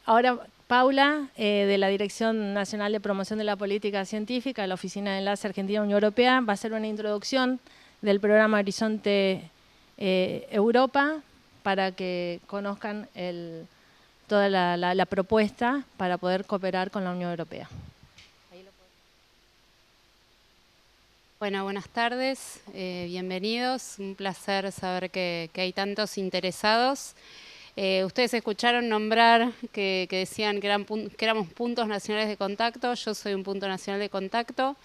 Ahora Paula, de la Dirección Nacional de Promoción de la Política Científica, la Oficina de Enlace Argentina-Unión Europea, va a hacer una introducción del programa Horizonte Europa para que conozcan toda la propuesta para poder cooperar con la Unión Europea. Bueno, buenas tardes, bienvenidos. Un placer saber que hay tantos interesados. Ustedes escucharon nombrar que decían que éramos puntos nacionales de contacto. Yo soy un punto nacional de contacto.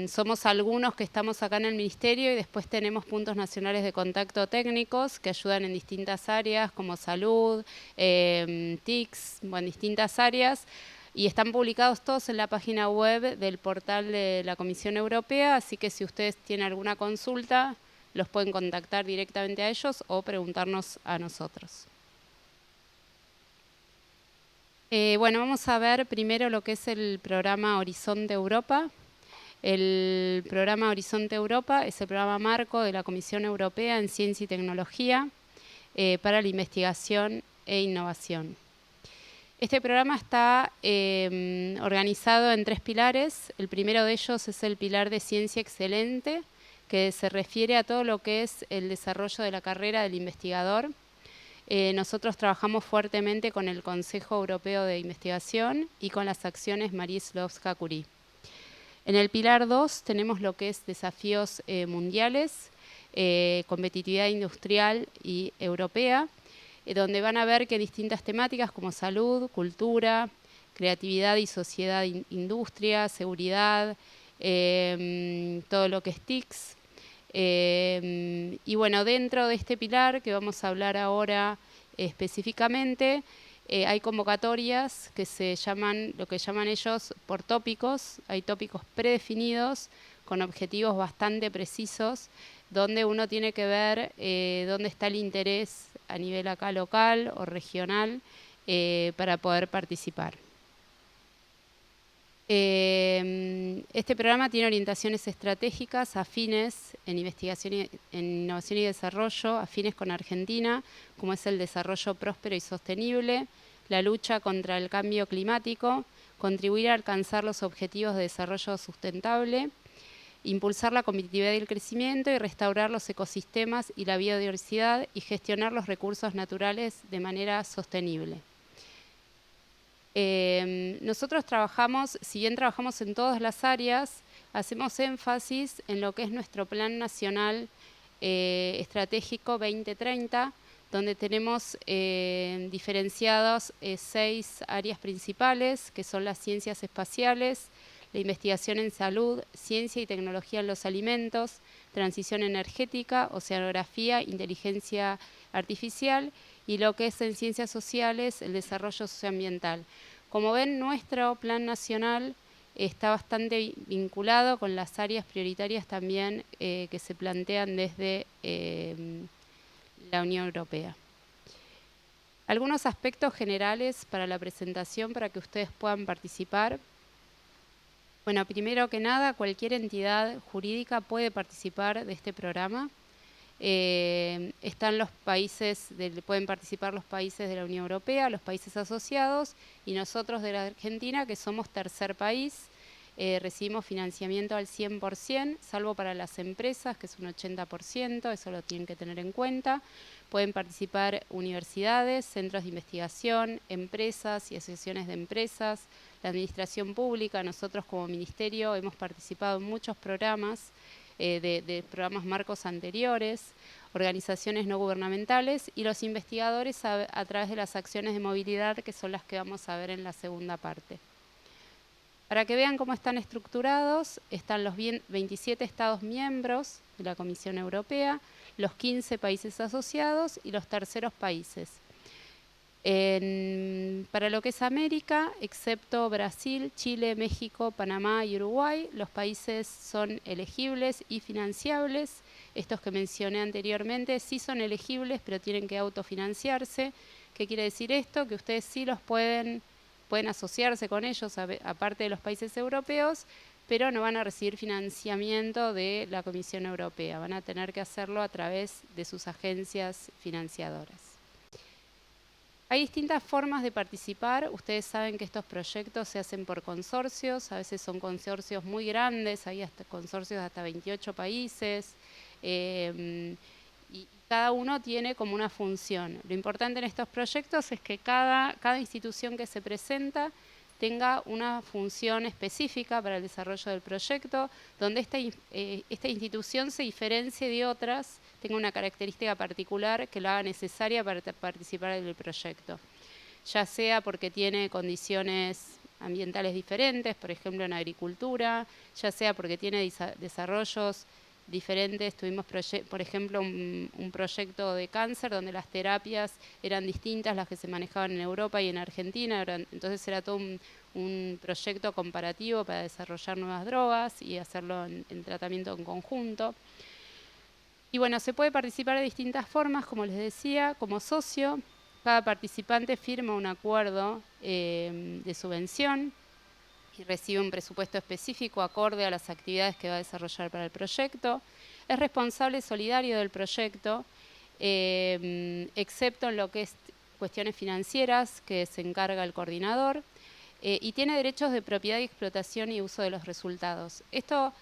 Somos algunos que estamos acá en el Ministerio y después tenemos puntos nacionales de contacto técnicos que ayudan en distintas áreas como salud, TICs, en distintas áreas. Y están publicados todos en la página web del portal de la Comisión Europea, así que si ustedes tienen alguna consulta, los pueden contactar directamente a ellos o preguntarnos a nosotros. Bueno, vamos a ver primero lo que es el programa Horizonte Europa. El programa Horizonte Europa es el programa marco de la Comisión Europea en Ciencia y Tecnología para la investigación e innovación. Este programa está organizado en 3 pilares. El primero de ellos es el pilar de ciencia excelente, que se refiere a todo lo que es el desarrollo de la carrera del investigador. Nosotros trabajamos fuertemente con el Consejo Europeo de Investigación y con las acciones Marie Skłodowska-Curie. En el pilar 2 tenemos lo que es desafíos mundiales, competitividad industrial y europea, donde van a ver que distintas temáticas como salud, cultura, creatividad y sociedad, industria, seguridad, todo lo que es TICs. Y bueno, dentro de este pilar que vamos a hablar ahora específicamente, hay convocatorias que se llaman, lo que llaman ellos por tópicos. Hay tópicos predefinidos con objetivos bastante precisos, donde uno tiene que ver dónde está el interés a nivel acá local o regional para poder participar. Este programa tiene orientaciones estratégicas afines en investigación, en innovación y desarrollo, afines con Argentina, como es el desarrollo próspero y sostenible, la lucha contra el cambio climático, contribuir a alcanzar los objetivos de desarrollo sustentable, impulsar la competitividad y el crecimiento y restaurar los ecosistemas y la biodiversidad y gestionar los recursos naturales de manera sostenible. Nosotros trabajamos, si bien trabajamos en todas las áreas, hacemos énfasis en lo que es nuestro Plan Nacional Estratégico 2030, donde tenemos diferenciados 6 áreas principales, que son las ciencias espaciales, la investigación en salud, ciencia y tecnología en los alimentos, transición energética, oceanografía, inteligencia artificial y lo que es en ciencias sociales, el desarrollo socioambiental. Como ven, nuestro plan nacional está bastante vinculado con las áreas prioritarias también que se plantean desde la Unión Europea. Algunos aspectos generales para la presentación para que ustedes puedan participar. Bueno, primero que nada, cualquier entidad jurídica puede participar de este programa. Están los países, pueden participar los países de la Unión Europea, los países asociados y nosotros de la Argentina, que somos tercer país, recibimos financiamiento al 100%, salvo para las empresas, que es un 80%, eso lo tienen que tener en cuenta. Pueden participar universidades, centros de investigación, empresas y asociaciones de empresas, la administración pública. Nosotros como ministerio hemos participado en muchos programas, de programas marcos anteriores, organizaciones no gubernamentales y los investigadores a través de las acciones de movilidad, que son las que vamos a ver en la segunda parte. Para que vean cómo están estructurados, están los 27 Estados miembros de la Comisión Europea, los 15 países asociados y los terceros países. Para lo que es América, excepto Brasil, Chile, México, Panamá y Uruguay, los países son elegibles y financiables. Estos que mencioné anteriormente sí son elegibles, pero tienen que autofinanciarse. ¿Qué quiere decir esto? Que ustedes sí los pueden asociarse con ellos, aparte de los países europeos, pero no van a recibir financiamiento de la Comisión Europea. Van a tener que hacerlo a través de sus agencias financiadoras. Hay distintas formas de participar. Ustedes saben que estos proyectos se hacen por consorcios, a veces son consorcios muy grandes, hay hasta consorcios de hasta 28 países, y cada uno tiene como una función. Lo importante en estos proyectos es que cada institución que se presenta tenga una función específica para el desarrollo del proyecto, donde esta institución se diferencie de otras, tenga una característica particular que la haga necesaria para participar del proyecto, ya sea porque tiene condiciones ambientales diferentes, por ejemplo en agricultura, ya sea porque tiene desarrollos diferentes. Tuvimos, por ejemplo, un proyecto de cáncer donde las terapias eran distintas las que se manejaban en Europa y en Argentina, entonces era todo un proyecto comparativo para desarrollar nuevas drogas y hacerlo en tratamiento en conjunto. Y bueno, se puede participar de distintas formas, como les decía, como socio. Cada participante firma un acuerdo de subvención y recibe un presupuesto específico acorde a las actividades que va a desarrollar para el proyecto. Es responsable solidario del proyecto, excepto en lo que es cuestiones financieras, que se encarga el coordinador, y tiene derechos de propiedad y explotación y uso de los resultados. Esto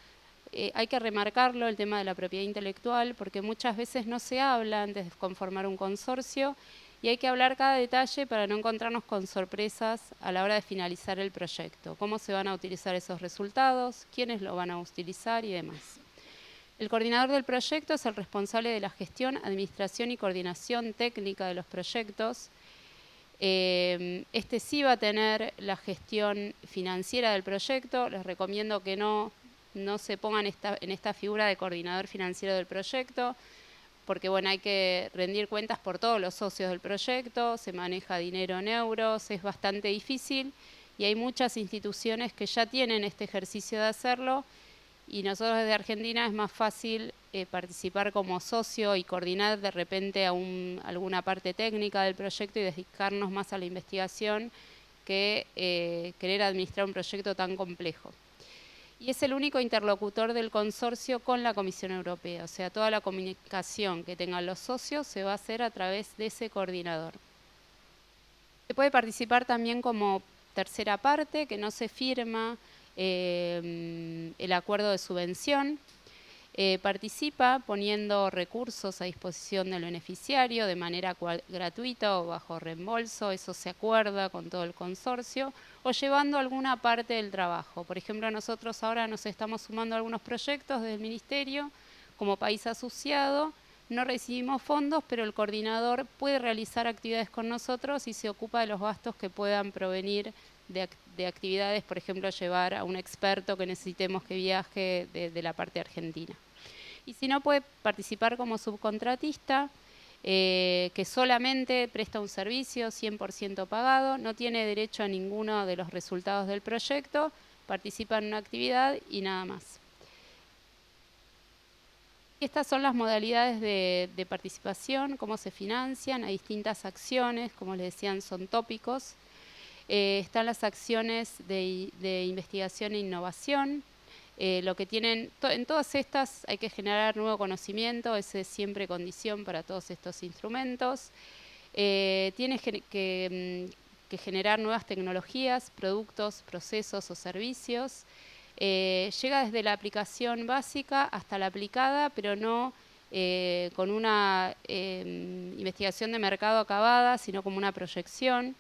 hay que remarcarlo, el tema de la propiedad intelectual, porque muchas veces no se habla antes de conformar un consorcio y hay que hablar cada detalle para no encontrarnos con sorpresas a la hora de finalizar el proyecto. Cómo se van a utilizar esos resultados, quiénes lo van a utilizar y demás. El coordinador del proyecto es el responsable de la gestión, administración y coordinación técnica de los proyectos. Este sí va a tener la gestión financiera del proyecto. Les recomiendo que no se pongan en esta figura de coordinador financiero del proyecto, porque bueno, hay que rendir cuentas por todos los socios del proyecto, se maneja dinero en euros, es bastante difícil y hay muchas instituciones que ya tienen este ejercicio de hacerlo y nosotros desde Argentina es más fácil participar como socio y coordinar de repente alguna parte técnica del proyecto y dedicarnos más a la investigación que querer administrar un proyecto tan complejo. Y es el único interlocutor del consorcio con la Comisión Europea, o sea, toda la comunicación que tengan los socios se va a hacer a través de ese coordinador. Se puede participar también como tercera parte, que no se firma el acuerdo de subvención. Participa poniendo recursos a disposición del beneficiario de manera gratuita o bajo reembolso, eso se acuerda con todo el consorcio, o llevando alguna parte del trabajo. Por ejemplo, nosotros ahora nos estamos sumando a algunos proyectos del Ministerio como país asociado, no recibimos fondos, pero el coordinador puede realizar actividades con nosotros y se ocupa de los gastos que puedan provenir de actividades, por ejemplo, llevar a un experto que necesitemos que viaje de la parte argentina. Y si no, puede participar como subcontratista, que solamente presta un servicio 100% pagado, no tiene derecho a ninguno de los resultados del proyecto, participa en una actividad y nada más. Estas son las modalidades de participación, cómo se financian, hay distintas acciones, como les decían, son tópicos. Están las acciones de investigación e innovación. Lo que tienen, en todas estas hay que generar nuevo conocimiento, esa es siempre condición para todos estos instrumentos. Tiene que generar nuevas tecnologías, productos, procesos o servicios. Llega desde la aplicación básica hasta la aplicada, pero no con una investigación de mercado acabada, sino como una proyección.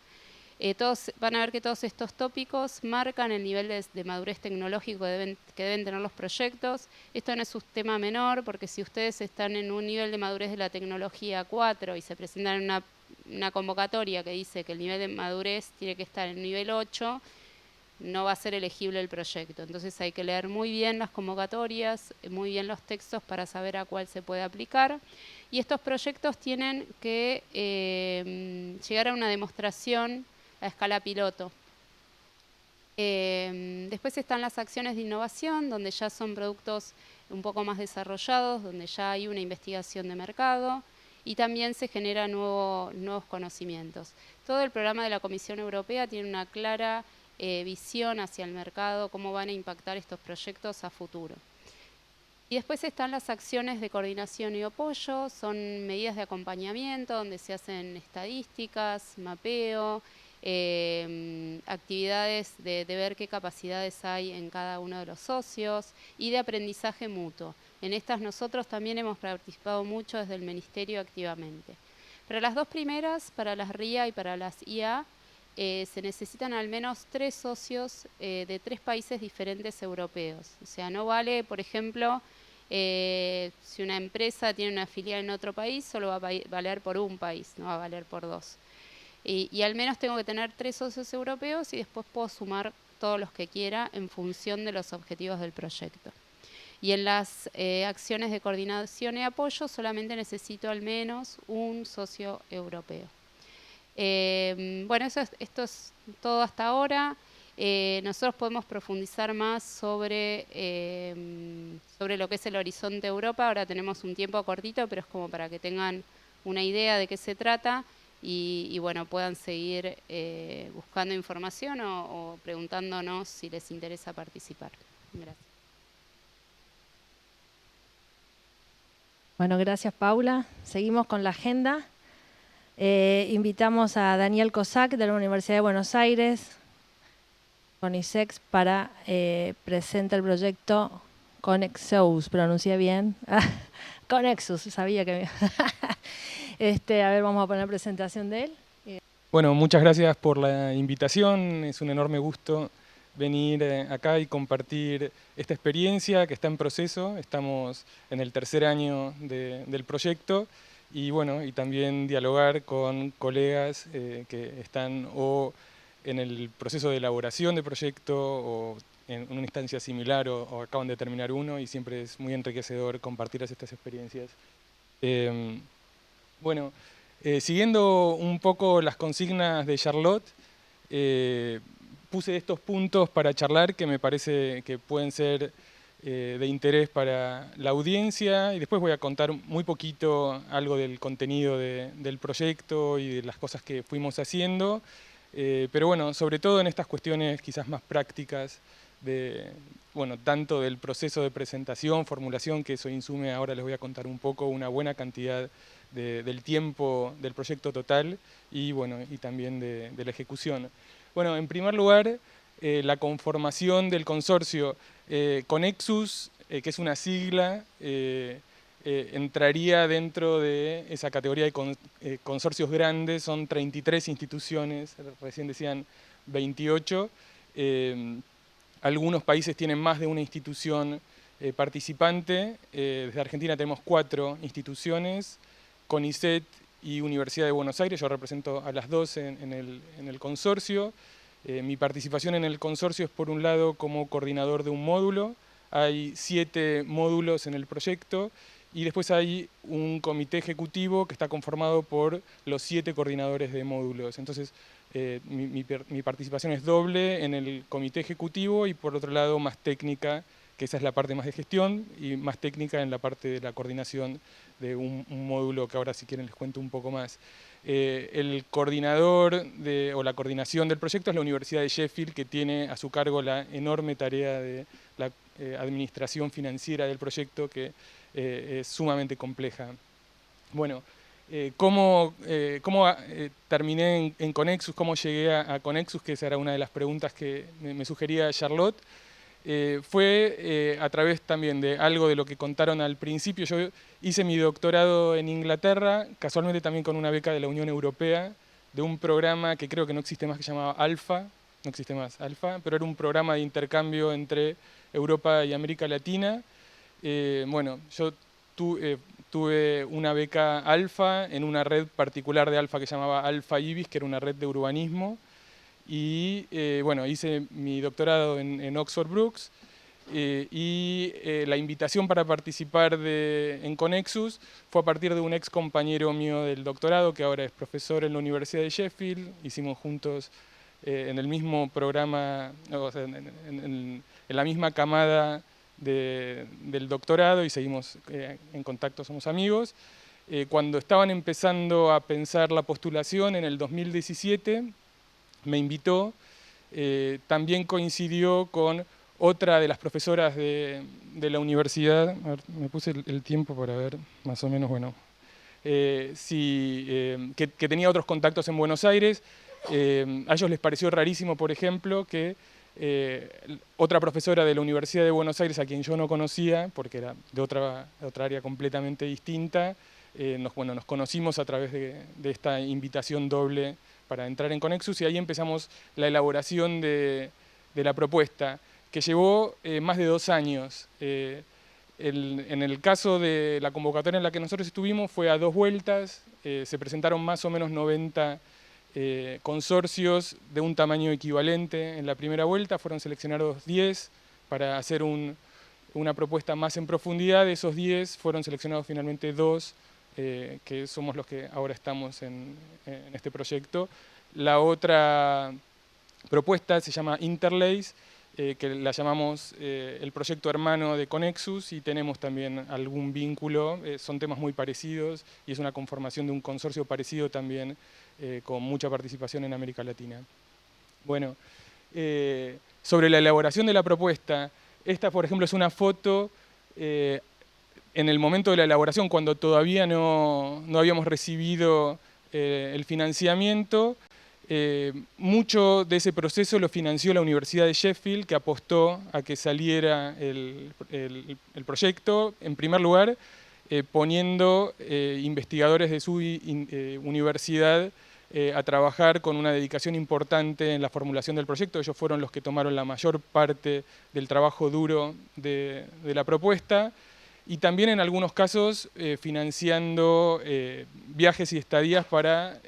Todos van a ver que todos estos tópicos marcan el nivel de madurez tecnológico que deben tener los proyectos. Esto no es un tema menor, porque si ustedes están en un nivel de madurez de la tecnología 4 y se presentan en una convocatoria que dice que el nivel de madurez tiene que estar en el nivel 8, no va a ser elegible el proyecto. Entonces hay que leer muy bien las convocatorias, muy bien los textos para saber a cuál se puede aplicar. Y estos proyectos tienen que llegar a una demostración a escala piloto. Después están las acciones de innovación, donde ya son productos un poco más desarrollados, donde ya hay una investigación de mercado y también se generan nuevos conocimientos. Todo el programa de la Comisión Europea tiene una clara visión hacia el mercado, cómo van a impactar estos proyectos a futuro. Y después están las acciones de coordinación y apoyo, son medidas de acompañamiento donde se hacen estadísticas, mapeo, actividades de ver qué capacidades hay en cada uno de los socios y de aprendizaje mutuo. En estas nosotros también hemos participado mucho desde el Ministerio activamente. Para las dos primeras, para las RIA y para las IA, se necesitan al menos 3 socios de 3 países diferentes europeos. O sea, no vale, por ejemplo, si una empresa tiene una filial en otro país, solo va a valer por un país, no va a valer por 2. Y al menos tengo que tener 3 socios europeos y después puedo sumar todos los que quiera en función de los objetivos del proyecto. Y en las acciones de coordinación y apoyo solamente necesito al menos un socio europeo. Bueno, esto es todo hasta ahora. Nosotros podemos profundizar más sobre lo que es el Horizonte Europa. Ahora tenemos un tiempo cortito, pero es como para que tengan una idea de qué se trata y bueno, puedan seguir buscando información o preguntándonos si les interesa participar. Gracias. Bueno, gracias Paula. Seguimos con la agenda. Invitamos a Daniel Kosak de la Universidad de Buenos Aires, CONICET, para presentar el proyecto Conexus, pronuncié bien. Conexus, sabía que... a ver, vamos a poner presentación de él. Bueno, muchas gracias por la invitación. Es un enorme gusto venir acá y compartir esta experiencia que está en proceso. Estamos en el 3er año del proyecto y bueno, y también dialogar con colegas que están o en el proceso de elaboración de proyecto o en una instancia similar o acaban de terminar uno, y siempre es muy enriquecedor compartir estas experiencias. Bueno, siguiendo un poco las consignas de Charlotte, puse estos puntos para charlar que me parece que pueden ser de interés para la audiencia, y después voy a contar muy poquito algo del contenido del proyecto y de las cosas que fuimos haciendo, pero bueno, sobre todo en estas cuestiones quizás más prácticas, bueno, tanto del proceso de presentación, formulación, que eso insume, ahora les voy a contar un poco, una buena cantidad del tiempo del proyecto total y, bueno, y también de la ejecución. Bueno, en primer lugar, la conformación del consorcio. Conexus, que es una sigla, entraría dentro de esa categoría de consorcios grandes. Son 33 instituciones, recién decían 28. Algunos países tienen más de una institución participante. Desde Argentina tenemos 4 instituciones, CONICET y Universidad de Buenos Aires. Yo represento a las 2 en el consorcio. Mi participación en el consorcio es, por un lado, como coordinador de un módulo. Hay 7 módulos en el proyecto y después hay un comité ejecutivo que está conformado por los 7 coordinadores de módulos. Entonces, mi participación es doble en el comité ejecutivo y, por otro lado, más técnica, que esa es la parte más de gestión, y más técnica en la parte de la coordinación de un módulo que ahora, si quieren, les cuento un poco más. El coordinador o la coordinación del proyecto es la Universidad de Sheffield, que tiene a su cargo la enorme tarea de la administración financiera del proyecto, que es sumamente compleja. Bueno, ¿cómo terminé en Conexus? ¿Cómo llegué a Conexus? Que esa era una de las preguntas que me sugería Charlotte. Fue a través también de algo de lo que contaron al principio. Yo hice mi doctorado en Inglaterra, casualmente también con una beca de la Unión Europea, de un programa que creo que no existe más, que se llamaba ALFA, no existe más ALFA, pero era un programa de intercambio entre Europa y América Latina. Bueno, yo tuve una beca ALFA en una red particular de ALFA que se llamaba ALFA IBIS, que era una red de urbanismo. Y bueno, hice mi doctorado en Oxford Brookes y la invitación para participar en Conexus fue a partir de un ex compañero mío del doctorado, que ahora es profesor en la Universidad de Sheffield. Hicimos juntos en el mismo programa, o sea, en la misma camada del doctorado, y seguimos en contacto, somos amigos. Cuando estaban empezando a pensar la postulación en el 2017, me invitó, también coincidió con otra de las profesoras de la universidad, a ver, me puse el tiempo para ver más o menos, bueno, que tenía otros contactos en Buenos Aires. A ellos les pareció rarísimo, por ejemplo, que otra profesora de la Universidad de Buenos Aires, a quien yo no conocía, porque era de otra área completamente distinta, nos conocimos a través de esta invitación doble para entrar en Conexus, y ahí empezamos la elaboración de la propuesta, que llevó más de 2 años. En el caso de la convocatoria en la que nosotros estuvimos fue a 2 vueltas, se presentaron más o menos 90 consorcios de un tamaño equivalente. En la primera vuelta fueron seleccionados 10 para hacer una propuesta más en profundidad. De esos 10 fueron seleccionados finalmente 2, que somos los que ahora estamos en este proyecto. La otra propuesta se llama Interlace, que la llamamos el proyecto hermano de Conexus, y tenemos también algún vínculo, son temas muy parecidos y es una conformación de un consorcio parecido también, con mucha participación en América Latina. Bueno, sobre la elaboración de la propuesta, esta por ejemplo es una foto en el momento de la elaboración, cuando todavía no habíamos recibido el financiamiento. Mucho de ese proceso lo financió la Universidad de Sheffield, que apostó a que saliera el proyecto, en primer lugar, poniendo investigadores de su universidad a trabajar con una dedicación importante en la formulación del proyecto. Ellos fueron los que tomaron la mayor parte del trabajo duro de la propuesta, y también en algunos casos financiando viajes y estadías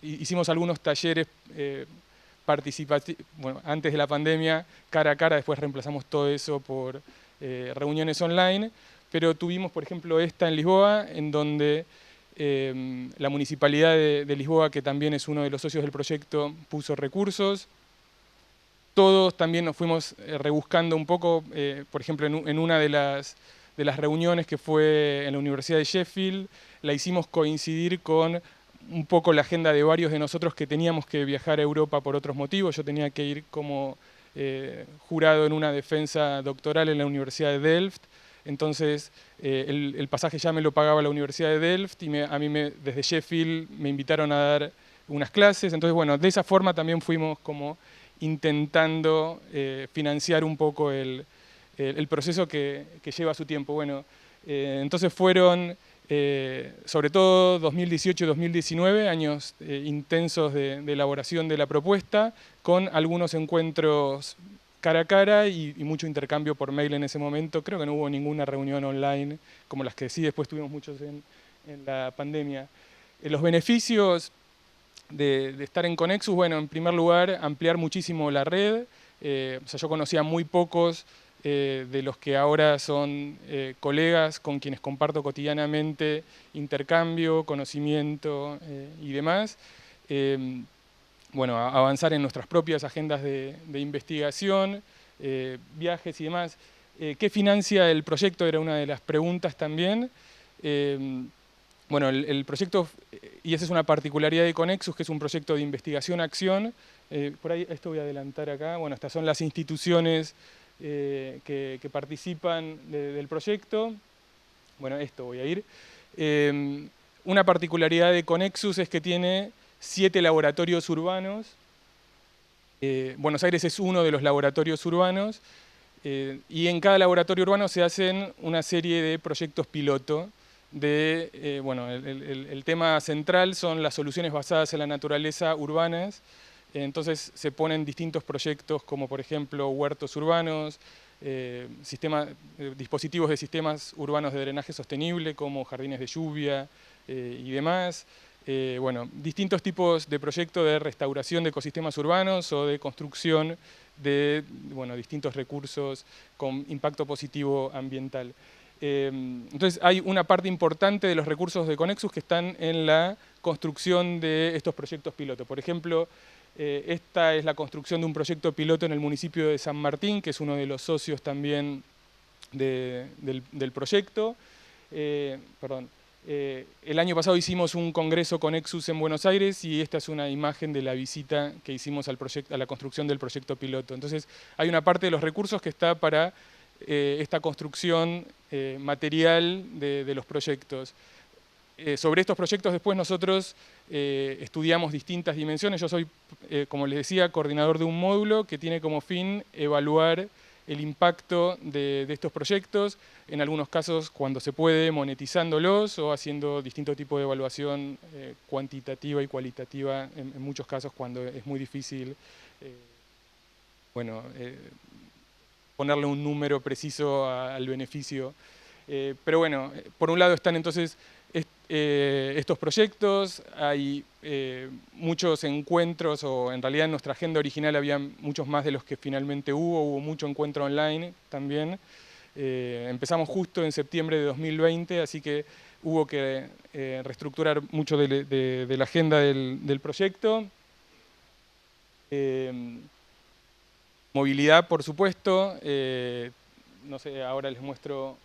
hicimos algunos talleres participativos, bueno, antes de la pandemia, cara a cara, después reemplazamos todo eso por reuniones online, pero tuvimos, por ejemplo, esta en Lisboa, en donde la Municipalidad de Lisboa, que también es uno de los socios del proyecto, puso recursos. Todos también nos fuimos rebuscando un poco, por ejemplo, en una de las reuniones que fue en la Universidad de Sheffield, la hicimos coincidir con un poco la agenda de varios de nosotros que teníamos que viajar a Europa por otros motivos. Yo tenía que ir como jurado en una defensa doctoral en la Universidad de Delft, entonces el pasaje ya me lo pagaba la Universidad de Delft, y a mí desde Sheffield me invitaron a dar unas clases. Entonces, bueno, de esa forma también fuimos como intentando financiar un poco el proceso que lleva su tiempo. Bueno, entonces fueron sobre todo 2018 y 2019 años intensos de elaboración de la propuesta, con algunos encuentros cara a cara y mucho intercambio por mail en ese momento. Creo que no hubo ninguna reunión online, como las que sí después tuvimos muchos en la pandemia. Los beneficios de estar en Conexus, bueno, en primer lugar, ampliar muchísimo la red. O sea, yo conocía muy pocos de los que ahora son colegas con quienes comparto cotidianamente intercambio, conocimiento y demás. Bueno, avanzar en nuestras propias agendas de investigación, viajes y demás. ¿Qué financia el proyecto? Era una de las preguntas también. Bueno, el proyecto, y esa es una particularidad de Conexus, que es un proyecto de investigación-acción. Por ahí, esto voy a adelantar acá. Bueno, estas son las instituciones que participan del proyecto. Bueno, esto voy a ir. Una particularidad de Conexus es que tiene 7 laboratorios urbanos. Buenos Aires es uno de los laboratorios urbanos, y en cada laboratorio urbano se hacen una serie de proyectos piloto. Bueno, el tema central son las soluciones basadas en la naturaleza urbanas. Entonces se ponen distintos proyectos como por ejemplo huertos urbanos, dispositivos de sistemas urbanos de drenaje sostenible como jardines de lluvia y demás. Bueno, distintos tipos de proyectos de restauración de ecosistemas urbanos o de construcción de distintos recursos con impacto positivo ambiental. Entonces hay una parte importante de los recursos de Conexus que están en la construcción de estos proyectos piloto. Por ejemplo, esta es la construcción de un proyecto piloto en el municipio de San Martín, que es uno de los socios también del proyecto. El año pasado hicimos un congreso con Exus en Buenos Aires y esta es una imagen de la visita que hicimos a la construcción del proyecto piloto. Entonces hay una parte de los recursos que está para esta construcción material de los proyectos. Sobre estos proyectos después nosotros estudiamos distintas dimensiones. Yo soy, como les decía, coordinador de un módulo que tiene como fin evaluar el impacto de estos proyectos, en algunos casos cuando se puede monetizándolos o haciendo distinto tipo de evaluación cuantitativa y cualitativa, en muchos casos cuando es muy difícil ponerle un número preciso al beneficio. Pero bueno, por un lado están entonces estos proyectos, hay muchos encuentros, o en realidad en nuestra agenda original había muchos más de los que finalmente hubo mucho encuentro online también. Empezamos justo en septiembre de 2020, así que hubo que reestructurar mucho de la agenda del proyecto. Movilidad, por supuesto, no sé, ahora les muestro...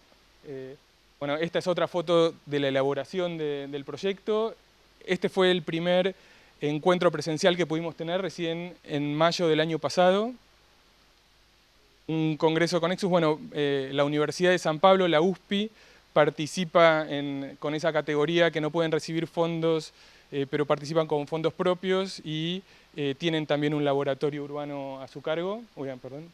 Bueno, esta es otra foto de la elaboración del proyecto. Este fue el primer encuentro presencial que pudimos tener recién en mayo del año pasado. Un congreso con Exus, bueno, la Universidad de San Pablo, la USPI, participa con esa categoría que no pueden recibir fondos, pero participan con fondos propios y tienen también un laboratorio urbano a su cargo. Perdón.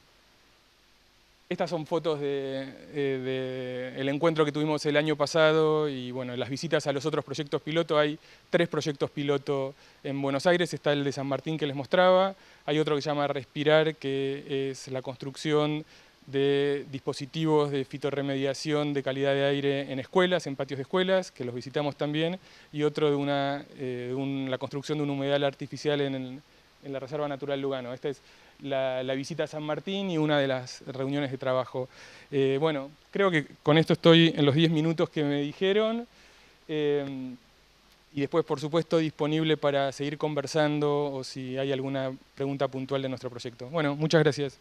Estas son fotos del encuentro que tuvimos el año pasado y bueno, las visitas a los otros proyectos piloto. Hay 3 proyectos piloto en Buenos Aires, está el de San Martín que les mostraba, hay otro que se llama Respirar, que es la construcción de dispositivos de fitorremediación de calidad de aire en escuelas, en patios de escuelas, que los visitamos también, y otro de la construcción de un humedal artificial en la Reserva Natural Lugano. Esta es la visita a San Martín y una de las reuniones de trabajo. Bueno, creo que con esto estoy en los 10 minutos que me dijeron. Y después, por supuesto, disponible para seguir conversando o si hay alguna pregunta puntual de nuestro proyecto. Bueno, muchas gracias.